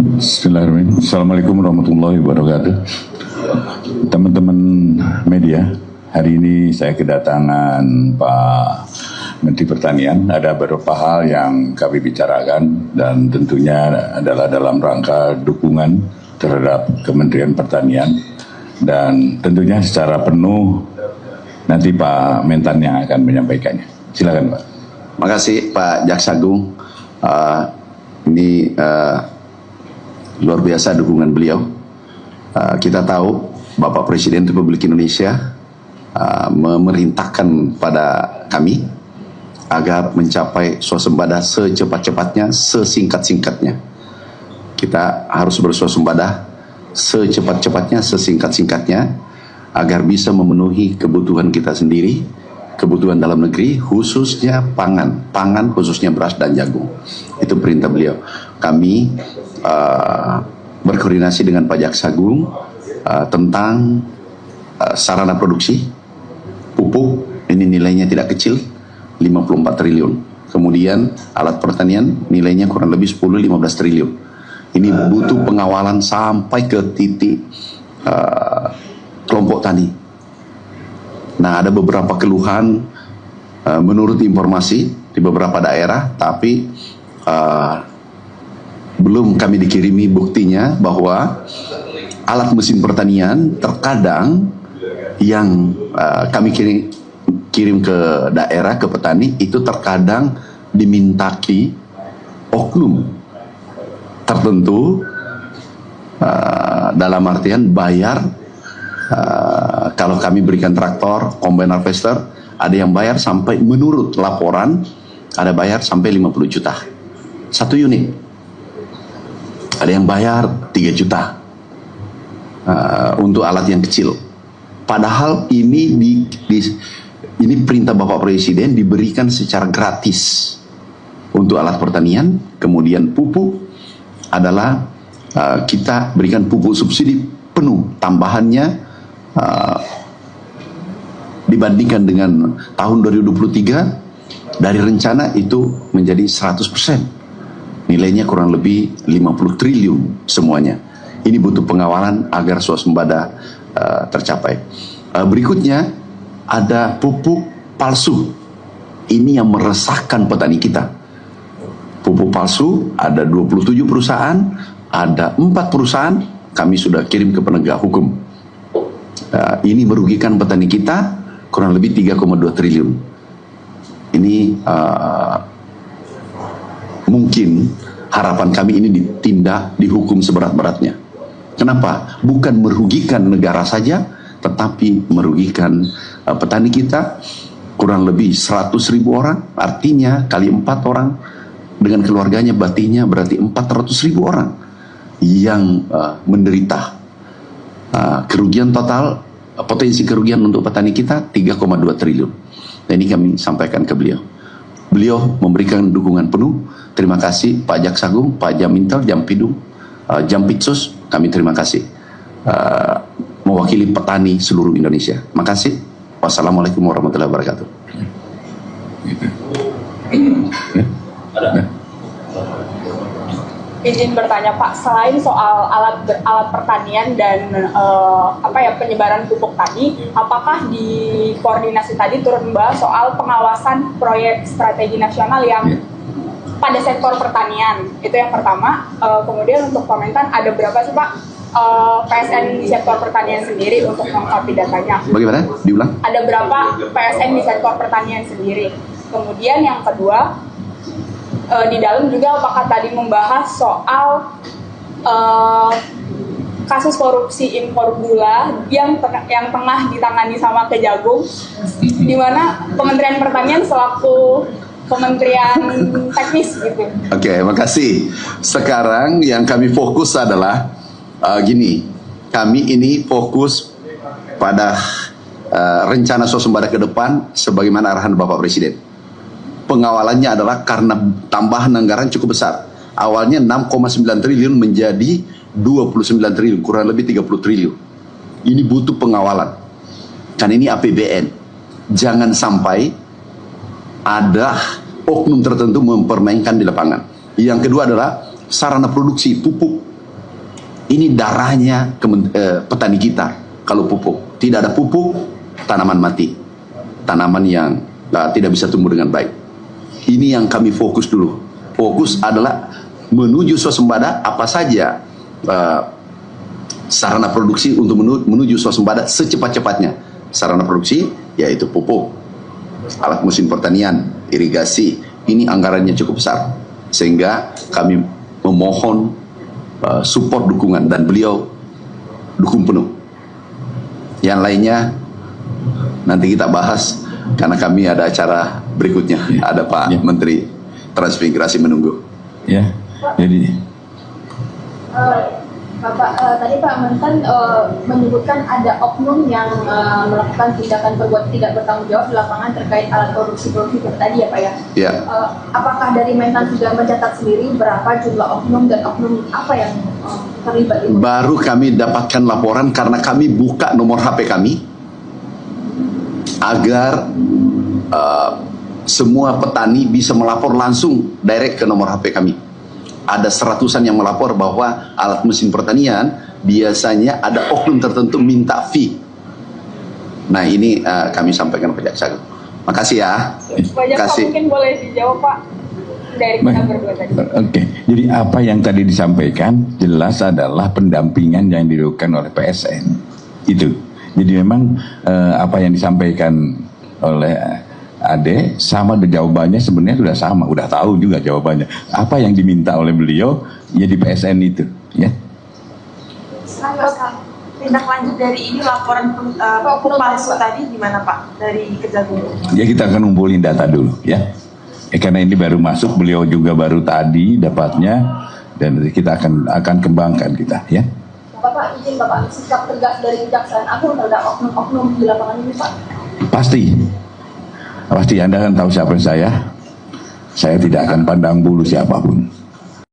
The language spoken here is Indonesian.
Bismillahirrahmanirrahim. Assalamualaikum warahmatullahi wabarakatuh. Teman-teman media, hari ini saya kedatangan Pak Menteri Pertanian. Ada beberapa hal yang kami bicarakan dan tentunya adalah dalam rangka dukungan terhadap Kementerian Pertanian, dan tentunya secara penuh nanti Pak Mentan yang akan menyampaikannya. Silakan Pak. Makasih Pak Jaksa Agung. Ini luar biasa dukungan beliau. Kita tahu Bapak Presiden Republik Indonesia memerintahkan pada kami agar mencapai swasembada secepat-cepatnya, sesingkat-singkatnya. Kita harus berswasembada secepat-cepatnya, sesingkat-singkatnya, agar bisa memenuhi kebutuhan kita sendiri, kebutuhan dalam negeri, khususnya pangan khususnya beras dan jagung. Itu perintah beliau. Kami berkoordinasi dengan Pak Jaksa Agung tentang sarana produksi pupuk, ini nilainya tidak kecil, 54 triliun. Kemudian alat pertanian nilainya kurang lebih 10-15 triliun. Ini butuh pengawalan sampai ke titik kelompok tani. Nah, ada beberapa keluhan menurut informasi di beberapa daerah, tapi belum kami dikirimi buktinya bahwa alat mesin pertanian terkadang yang kami kirim ke daerah, ke petani, itu terkadang dimintaki oknum tertentu, dalam artian bayar. Kalau kami berikan traktor, combine harvester, ada yang bayar sampai, menurut laporan, ada bayar sampai 50 juta satu unit. Ada yang bayar 3 juta untuk alat yang kecil. Padahal ini ini perintah Bapak Presiden diberikan secara gratis untuk alat pertanian. Kemudian pupuk adalah kita berikan pupuk subsidi penuh, tambahannya dibandingkan dengan tahun 2023 dari rencana itu menjadi 100%. Nilainya kurang lebih 50 triliun semuanya. Ini butuh pengawalan agar swasembada tercapai. Berikutnya ada pupuk palsu. Ini yang meresahkan petani kita. Pupuk palsu ada 27 perusahaan, ada 4 perusahaan kami sudah kirim ke penegak hukum. Ini merugikan petani kita kurang lebih 3,2 triliun. Ini mungkin harapan kami ini ditindak, dihukum seberat-beratnya. Kenapa? Bukan merugikan negara saja, tetapi merugikan petani kita kurang lebih 100.000 orang. Artinya kali 4 orang dengan keluarganya, berarti 400.000 orang yang menderita. Kerugian total, potensi kerugian untuk petani kita 3,2 triliun. Dan ini kami sampaikan ke beliau. Beliau memberikan dukungan penuh. Terima kasih Pak Jaksa Agung, Pak Jamintel, Jampidum, Jampitsus. Kami terima kasih mewakili petani seluruh Indonesia. Makasih. Wassalamualaikum warahmatullahi wabarakatuh. Izin bertanya Pak, selain soal alat pertanian dan penyebaran pupuk tadi, apakah di koordinasi tadi turut membahas soal pengawasan proyek strategi nasional yang pada sektor pertanian? Itu yang pertama. Kemudian untuk komentar, ada berapa sih Pak PSN di sektor pertanian sendiri untuk melengkapi datanya? Bagaimana? Diulang? Ada berapa PSN di sektor pertanian sendiri? Kemudian yang kedua, di dalam juga apakah tadi membahas soal kasus korupsi impor gula yang tengah ditangani sama Kejagung, di mana Kementerian Pertanian selaku kementerian teknis gitu. Oke, makasih. Sekarang yang kami fokus adalah gini, kami ini fokus pada rencana swasembada ke depan sebagaimana arahan Bapak Presiden. Pengawalannya adalah karena tambahan anggaran cukup besar. Awalnya 6,9 triliun menjadi 29 triliun, kurang lebih 30 triliun. Ini butuh pengawalan. Kan ini APBN. Jangan sampai ada oknum tertentu mempermainkan di lapangan. Yang kedua adalah sarana produksi pupuk ini darahnya petani kita. Kalau pupuk, tidak ada pupuk, tanaman mati, tanaman yang tidak bisa tumbuh dengan baik. Ini yang kami fokus dulu. Fokus adalah menuju swasembada, apa saja sarana produksi untuk menuju swasembada secepat-cepatnya. Sarana produksi yaitu pupuk, alat mesin pertanian, irigasi. Ini anggarannya cukup besar, sehingga kami memohon support, dukungan, dan beliau dukung penuh. Yang lainnya nanti kita bahas karena kami ada acara berikutnya. Ada Pak Menteri Transmigrasi menunggu. Ya, jadi Bapak, tadi Pak Mentan menyebutkan ada oknum yang melakukan tindakan perbuatan tidak bertanggung jawab di lapangan terkait alat produksi tadi ya Pak ya? Ya. Apakah dari Mentan sudah mencatat sendiri berapa jumlah oknum dan oknum apa yang terlibat itu? Baru kami dapatkan laporan karena kami buka nomor HP kami agar semua petani bisa melapor langsung direct ke nomor HP kami. Ada seratusan yang melapor bahwa alat mesin pertanian biasanya ada oknum tertentu minta fee. Nah ini kami sampaikan ke Jaksa. Makasih ya. Banyak Pak, Kasih. mungkin boleh dijawab Pak dari kita berdua tadi. Oke, jadi apa yang tadi disampaikan jelas adalah pendampingan yang dilakukan oleh PSN. Itu. Jadi memang apa yang disampaikan oleh Ade sama jawabannya sebenarnya sudah sama, udah tahu juga jawabannya. Apa yang diminta oleh beliau ya di PSN itu, ya. Tindak lanjut dari ini laporan pupuk palsu tadi gimana Pak dari Kejagung? Ya kita akan ngumpulin data dulu, ya. Karena ini baru masuk, beliau juga baru tadi dapatnya, dan kita akan kembangkan kita, ya. Bapak izin Bapak sikap tegas dari Kejaksaan Agung terhadap oknum-oknum di lapangan ini Pak? Pasti Anda kan tahu siapa saya tidak akan pandang bulu siapapun.